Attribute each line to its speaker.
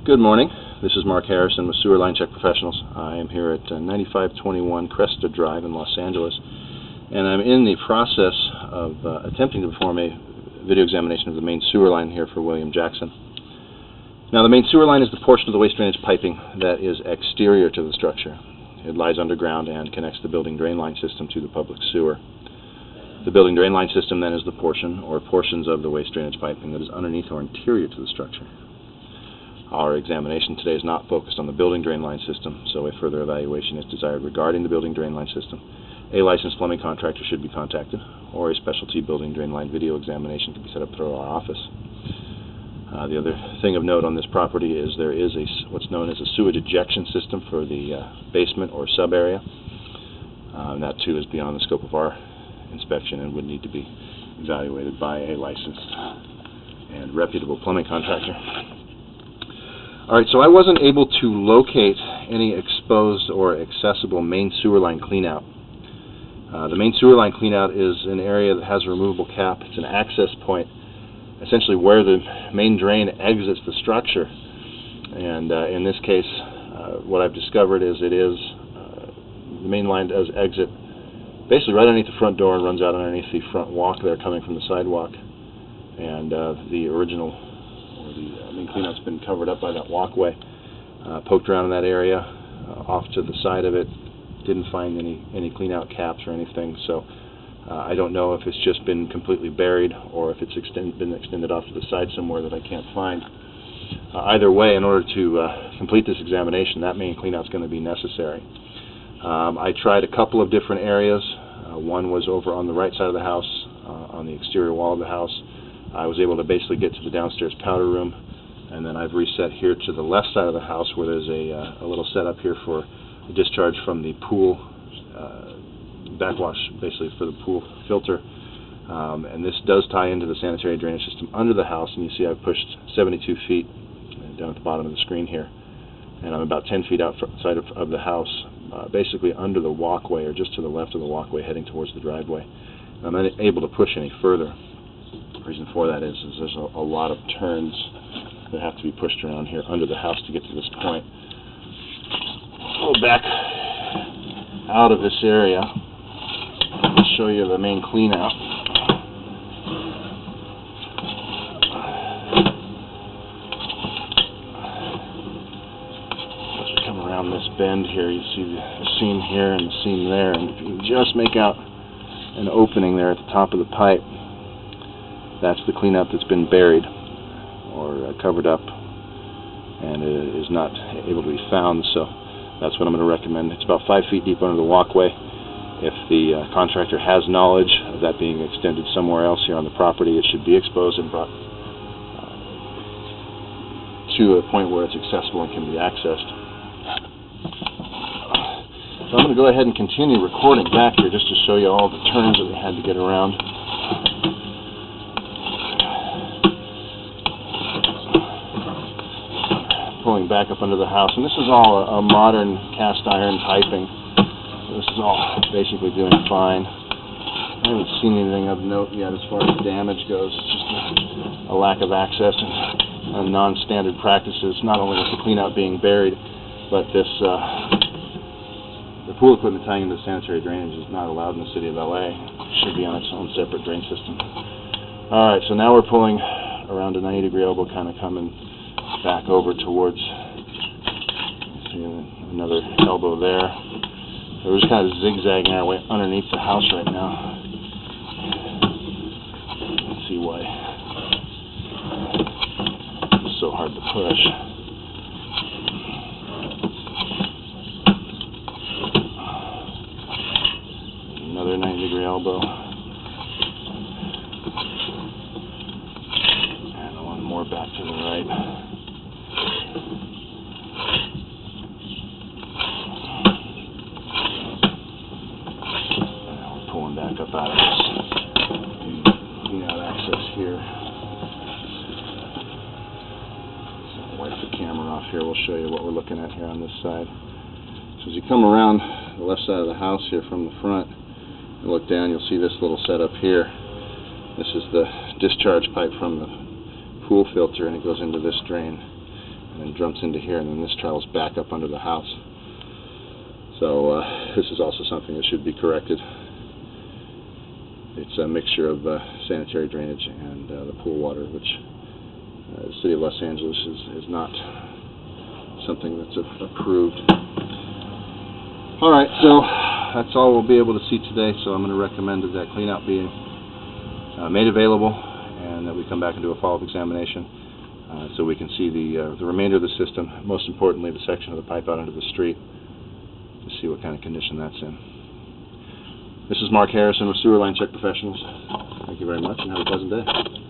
Speaker 1: Good morning. This is Mark Harrison with Sewer Line Check Professionals. I am here at 9521 Cresta Drive in Los Angeles, and I'm in the process of attempting to perform a video examination of the main sewer line here for William Jackson. Now, the main sewer line is the portion of the waste drainage piping that is exterior to the structure. It lies underground and connects the building drain line system to the public sewer. The building drain line system then is the portion or portions of the waste drainage piping that is underneath or interior to the structure. Our examination today is not focused on the building drain line system, so a further evaluation is desired regarding the building drain line system. A licensed plumbing contractor should be contacted, or a specialty building drain line video examination can be set up through our office. The other thing of note on this property is there is what's known as a sewage ejection system for the basement or sub area. That too is beyond the scope of our inspection and would need to be evaluated by a licensed and reputable plumbing contractor. Alright, so I wasn't able to locate any exposed or accessible main sewer line cleanout. The main sewer line cleanout is an area that has a removable cap. It's an access point, essentially where the main drain exits the structure. And in this case, what I've discovered is the main line does exit basically right underneath the front door and runs out underneath the front walk there coming from the sidewalk. And the original main cleanout's been covered up by that walkway. Poked around in that area, off to the side of it, didn't find any cleanout caps or anything, so I don't know if it's just been completely buried or if it's been extended off to the side somewhere that I can't find. Either way, in order to complete this examination, that main cleanout's going to be necessary. I tried a couple of different areas. One was over on the right side of the house, on the exterior wall of the house. I was able to basically get to the downstairs powder room, and then I've reset here to the left side of the house where there's a little setup here for a discharge from the pool, backwash basically for the pool filter. And this does tie into the sanitary drainage system under the house, and you see I've pushed 72 feet down at the bottom of the screen here. And I'm about 10 feet outside of the house, basically under the walkway or just to the left of the walkway heading towards the driveway. I'm unable to push any further. The reason for that is there's a lot of turns that have to be pushed around here under the house to get to this point. Go back out of this area. I'll show you the main clean out. As we come around this bend here, you see the seam here and the seam there, and if you can just make out an opening there at the top of the pipe, that's the cleanout that's been buried or covered up and it is not able to be found, so that's what I'm going to recommend. It's about 5 feet deep under the walkway. If the contractor has knowledge of that being extended somewhere else here on the property, it should be exposed and brought to a point where it's accessible and can be accessed. So I'm going to go ahead and continue recording back here just to show you all the turns that we had to get around. Pulling back up under the house, and this is all a modern cast iron piping. This is all basically doing fine. I haven't seen anything of note yet as far as damage goes. It's just a lack of access and non-standard practices, not only with the cleanout being buried, but this the pool equipment tying into the sanitary drainage is not allowed in the city of LA. It should be on its own separate drain system. Alright, so now we're pulling around a 90-degree elbow, kind of coming back over towards, see another elbow there. So we're just kind of zigzagging our way underneath the house right now. Let's see why it's so hard to push. Another 90-degree elbow. And one more back to the right. Back up out of this cleanout access here. So I'll wipe the camera off here. We'll show you what we're looking at here on this side. So as you come around the left side of the house here from the front, you look down, you'll see this little setup here. This is the discharge pipe from the pool filter, and it goes into this drain. and then dumps into here, and then this travels back up under the house. So this is also something that should be corrected. It's a mixture of sanitary drainage and the pool water, which the City of Los Angeles is not something that's approved. Alright, so that's all we'll be able to see today, so I'm going to recommend that cleanout be made available, and that we come back and do a follow-up examination so we can see the remainder of the system, most importantly the section of the pipe out into the street, to see what kind of condition that's in. This is Mark Harrison with Sewer Line Check Professionals. Thank you very much, and have a pleasant day.